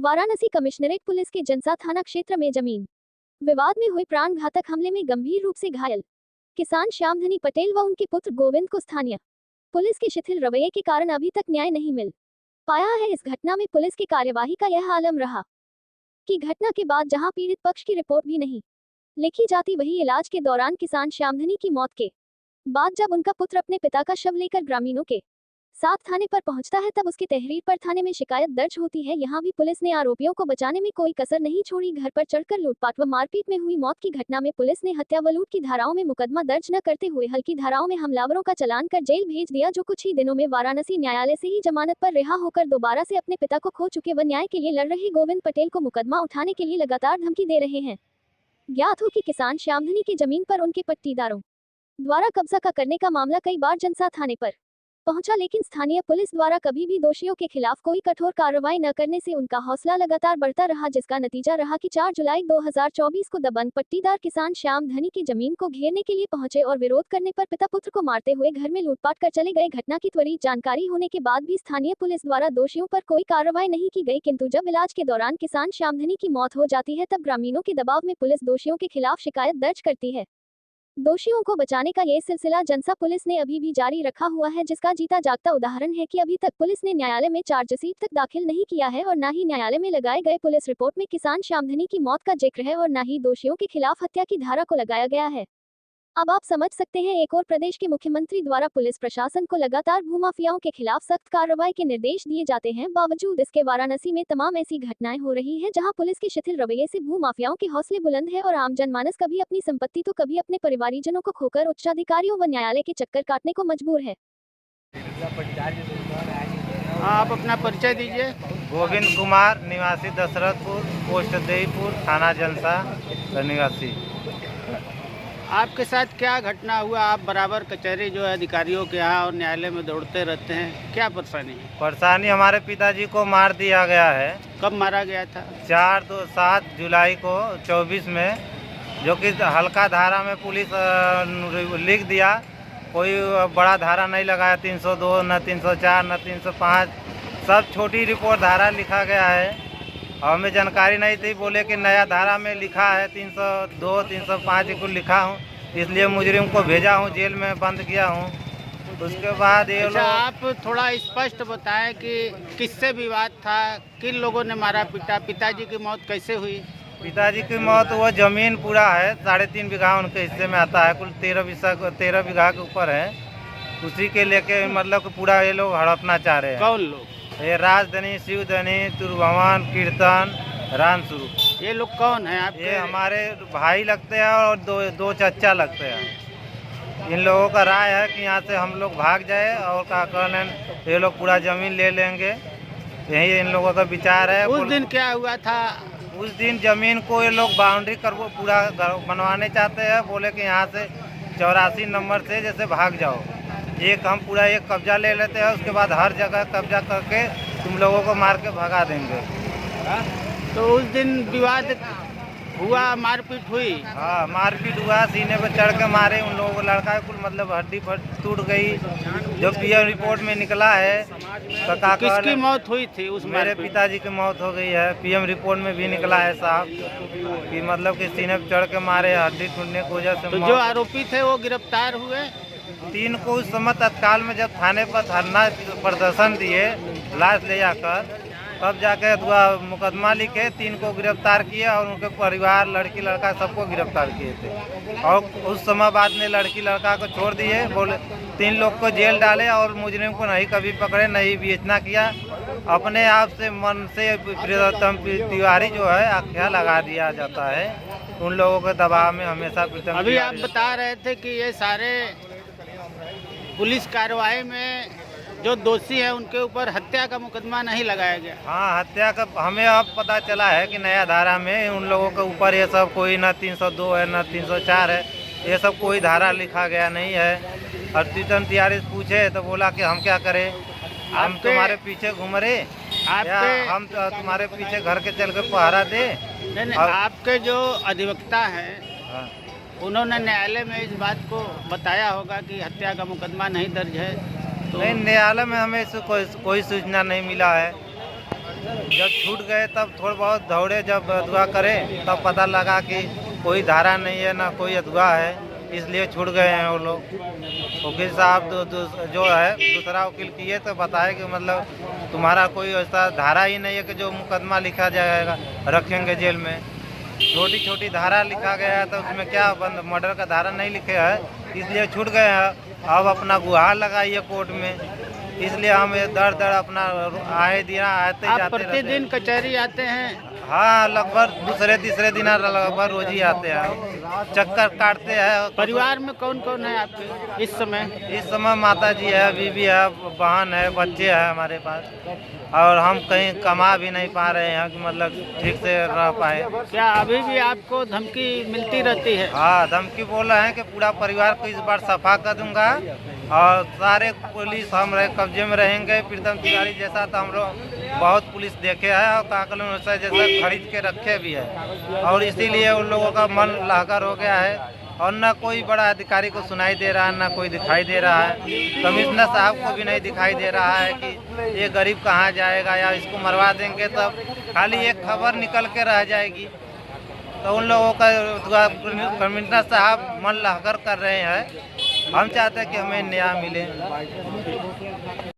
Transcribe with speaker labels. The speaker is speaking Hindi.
Speaker 1: वाराणसी कमिश्नरेट पुलिस के जनसा थाना क्षेत्र में जमीन विवाद में हुए प्राण घातक हमले में गंभीर रूप से घायल किसान श्यामधनी पटेल व उनके पुत्र गोविंद को स्थानीय पुलिस के शिथिल रवैये के कारण अभी तक न्याय नहीं मिल पाया है। इस घटना में पुलिस की कार्यवाही का यह आलम रहा कि घटना के बाद जहां पीड़ित पक्ष की रिपोर्ट भी नहीं लिखी जाती, वही इलाज के दौरान किसान श्यामधनी की मौत के बाद जब उनका पुत्र अपने पिता का शव लेकर ग्रामीणों के साथ थाने पर पहुंचता है तब उसकी तहरीर पर थाने में शिकायत दर्ज होती है। यहां भी पुलिस ने आरोपियों को बचाने में कोई कसर नहीं छोड़ी। घर पर चढ़कर लूटपाट व मारपीट में हुई मौत की घटना में पुलिस ने हत्या व लूट की धाराओं में मुकदमा दर्ज न करते हुए हल्की धाराओं में हमलावरों का चालान कर जेल भेज दिया, जो कुछ ही दिनों में वाराणसी न्यायालय से ही जमानत पर रिहा होकर दोबारा से अपने पिता को खो चुके व न्याय के लिए लड़ रहे गोविंद पटेल को मुकदमा उठाने के लिए लगातार धमकी दे रहे हैं। ज्ञात हो कि किसान श्यामधनी की जमीन पर उनके पट्टीदारों द्वारा कब्जा करने का मामला कई बार जनसा थाने पर पहुंचा, लेकिन स्थानीय पुलिस द्वारा कभी भी दोषियों के खिलाफ कोई कठोर कार्रवाई न करने से उनका हौसला लगातार बढ़ता रहा, जिसका नतीजा रहा कि 4 जुलाई 2024 को दबंग पट्टीदार किसान श्यामधनी की जमीन को घेरने के लिए पहुंचे और विरोध करने पर पिता पुत्र को मारते हुए घर में लूटपाट कर चले गए। घटना की त्वरित जानकारी होने के बाद भी स्थानीय पुलिस द्वारा दोषियों पर कोई कार्रवाई नहीं की गई, किंतु जब इलाज के दौरान किसान श्यामधनी की मौत हो जाती है तब ग्रामीणों के दबाव में पुलिस दोषियों के खिलाफ शिकायत दर्ज करती है। दोषियों को बचाने का ये सिलसिला जनसा पुलिस ने अभी भी जारी रखा हुआ है, जिसका जीता जागता उदाहरण है कि अभी तक पुलिस ने न्यायालय में चार्जशीट तक दाखिल नहीं किया है और न ही न्यायालय में लगाए गए पुलिस रिपोर्ट में किसान श्यामधनी की मौत का जिक्र है और न ही दोषियों के खिलाफ हत्या की धारा को लगाया गया है। अब आप समझ सकते हैं, एक और प्रदेश के मुख्यमंत्री द्वारा पुलिस प्रशासन को लगातार भूमाफियाओं के खिलाफ सख्त कार्रवाई के निर्देश दिए जाते हैं, बावजूद इसके वाराणसी में तमाम ऐसी घटनाएं हो रही हैं जहां पुलिस के शिथिल रवैये से भूमाफियाओं के हौसले बुलंद है और आम जनमानस कभी अपनी संपत्ति तो कभी अपने परिवारीजनों को खोकर उच्चाधिकारियों व न्यायालय के चक्कर काटने को मजबूर है।
Speaker 2: आप अपना परिचय दीजिए।
Speaker 3: गोविंद कुमार, निवासी दशरथपुर, पोस्ट देईपुर, थाना जनसा का निवासी।
Speaker 2: आपके साथ क्या घटना हुआ? आप बराबर कचहरी जो है अधिकारियों के यहाँ और न्यायालय में दौड़ते रहते हैं, क्या परेशानी है?
Speaker 3: परेशानी हमारे पिताजी को मार दिया गया है।
Speaker 2: कब मारा गया था?
Speaker 3: 7 जुलाई को 24 में, जो कि हल्का धारा में पुलिस लिख दिया, कोई बड़ा धारा नहीं लगाया, 302 न 304 न 305, सब छोटी रिपोर्ट धारा लिखा गया है। हमें जानकारी नहीं थी, बोले कि नया धारा में लिखा है 302 305 को लिखा हूँ, इसलिए मुजरिम को भेजा हूँ, जेल में बंद किया हूँ। उसके बाद ये लोग।
Speaker 2: आप थोड़ा स्पष्ट बताएं कि किससे विवाद था, किन लोगों ने मारा पीटा, पिताजी की मौत कैसे हुई?
Speaker 3: पिताजी की मौत, वो जमीन पूरा है 3.5 बीघा उनके हिस्से में आता है, कुल 13 बीघा के ऊपर है, उसी के लेके मतलब पूरा ये लोग हड़पना चाह रहे हैं।
Speaker 2: कौन लोग?
Speaker 3: ये राजधनी, शिवधनी, तुरभवन, कीर्तन, रामस्वरूप।
Speaker 2: ये लोग कौन हैं आपके?
Speaker 3: ये हमारे भाई लगते हैं और दो चच्चा लगते हैं। इन लोगों का राय है कि यहाँ से हम लोग भाग जाए और क्या कहने, ये लोग पूरा जमीन ले लेंगे, यही इन लोगों का विचार है।
Speaker 2: उस दिन क्या हुआ था?
Speaker 3: उस दिन जमीन को ये लोग बाउंड्री कर वो पूरा बनवाने चाहते हैं, बोले कि यहाँ से 84 नंबर से जैसे भाग जाओ, हम पूरा एक कब्जा ले लेते हैं, उसके बाद हर जगह कब्जा करके तुम लोगों को मार के भगा देंगे।
Speaker 2: तो उस दिन विवाद हुआ, मारपीट हुई?
Speaker 3: हाँ, मारपीट हुआ, सीने पे चढ़ के मारे उन लोगों को, लड़का कुल मतलब हड्डी टूट गई, जो पीएम रिपोर्ट में निकला है।
Speaker 2: तो किसकी मौत हुई थी? उस
Speaker 3: मेरे पिताजी की मौत हो गई है, पीएम रिपोर्ट में भी निकला है साहब कि मतलब कि सीने पे चढ़ के मारे, हड्डी टूटने की वजह से।
Speaker 2: तो जो आरोपी थे वो गिरफ्तार हुए?
Speaker 3: 3 को उस समय तत्काल में जब थाने पर धरना प्रदर्शन दिए लाश ले जाकर, तब जाके मुकदमा लिखे, 3 को गिरफ्तार किए और उनके परिवार, लड़की लड़का सबको गिरफ्तार किए थे। और उस समय बाद में लड़की लड़का को छोड़ दिए, बोले 3 लोग को जेल डाले और मुजरिम को नहीं कभी पकड़े, नहीं बेचना किया। अपने आप से मन से प्रियतम तिवारी जो है आख्या लगा दिया जाता है, उन लोगों के दबाव में हमेशा।
Speaker 2: अभी आप बता रहे थे कि ये सारे पुलिस कार्रवाई में जो दोषी है उनके ऊपर हत्या का मुकदमा नहीं लगाया गया।
Speaker 3: हाँ, हत्या का हमें अब पता चला है कि नया धारा में उन लोगों के ऊपर ये सब कोई न 302 है न 304 है, ये सब कोई धारा लिखा गया नहीं है। और तीतन तिवारी पूछे तो बोला कि हम क्या करें, हम तुम्हारे पीछे घूम रहे, हम तुम्हारे पीछे घर के चल के पहरा दे।
Speaker 2: नहीं, आपके जो अधिवक्ता हैं उन्होंने न्यायालय में इस बात को बताया होगा कि हत्या का मुकदमा नहीं दर्ज है। तो
Speaker 3: नहीं, न्यायालय में हमें कोई सूचना नहीं मिला है। जब छूट गए तब थोड़ा बहुत दौड़े, जब अगवा करे तब पता लगा कि कोई धारा नहीं है ना कोई अगवा है, इसलिए छूट गए हैं वो लोग। वकील साहब जो है दूसरा वकील किए तो बताए कि मतलब तुम्हारा कोई ऐसा धारा ही नहीं है कि जो मुकदमा लिखा जाएगा, रखेंगे जेल में। छोटी छोटी धारा लिखा गया है तो उसमें क्या बंद मर्डर का धारा नहीं लिखे है, इसलिए छूट गए हैं। अब अपना गुहार लगाइए कोर्ट में, इसलिए हम ये दर दर अपना आए दिन आते
Speaker 2: आप
Speaker 3: जाते
Speaker 2: प्रतिदिन कचहरी आते हैं?
Speaker 3: हाँ, लगभग दूसरे तीसरे दिन लगभग रोज ही आते हैं, चक्कर काटते हैं।
Speaker 2: परिवार में कौन कौन है आपके इस समय?
Speaker 3: इस समय माता जी है, बीवी है, बहन है, बच्चे हैं हमारे पास, और हम कहीं कमा भी नहीं पा रहे हैं कि मतलब ठीक से रह पाए।
Speaker 2: क्या अभी भी आपको धमकी मिलती रहती है?
Speaker 3: हाँ, धमकी बोल रहे हैं कि पूरा परिवार को इस बार सफा कर दूंगा और सारे पुलिस हमारे कब्जे में रहेंगे। प्रीतम तिवारी जैसा तो हम लोग बहुत पुलिस देखे हैं और काकल जैसा खरीद के रखे भी है, और इसीलिए उन लोगों का मन लाकर हो गया है और न कोई बड़ा अधिकारी को सुनाई दे रहा है, न कोई दिखाई दे रहा है। कमिश्नर साहब को भी नहीं दिखाई दे रहा है कि ये गरीब कहाँ जाएगा या इसको मरवा देंगे तब खाली एक खबर निकल के रह जाएगी। तो उन लोगों का कमिश्नर साहब मन लहकर कर रहे हैं। हम चाहते हैं कि हमें न्याय मिले।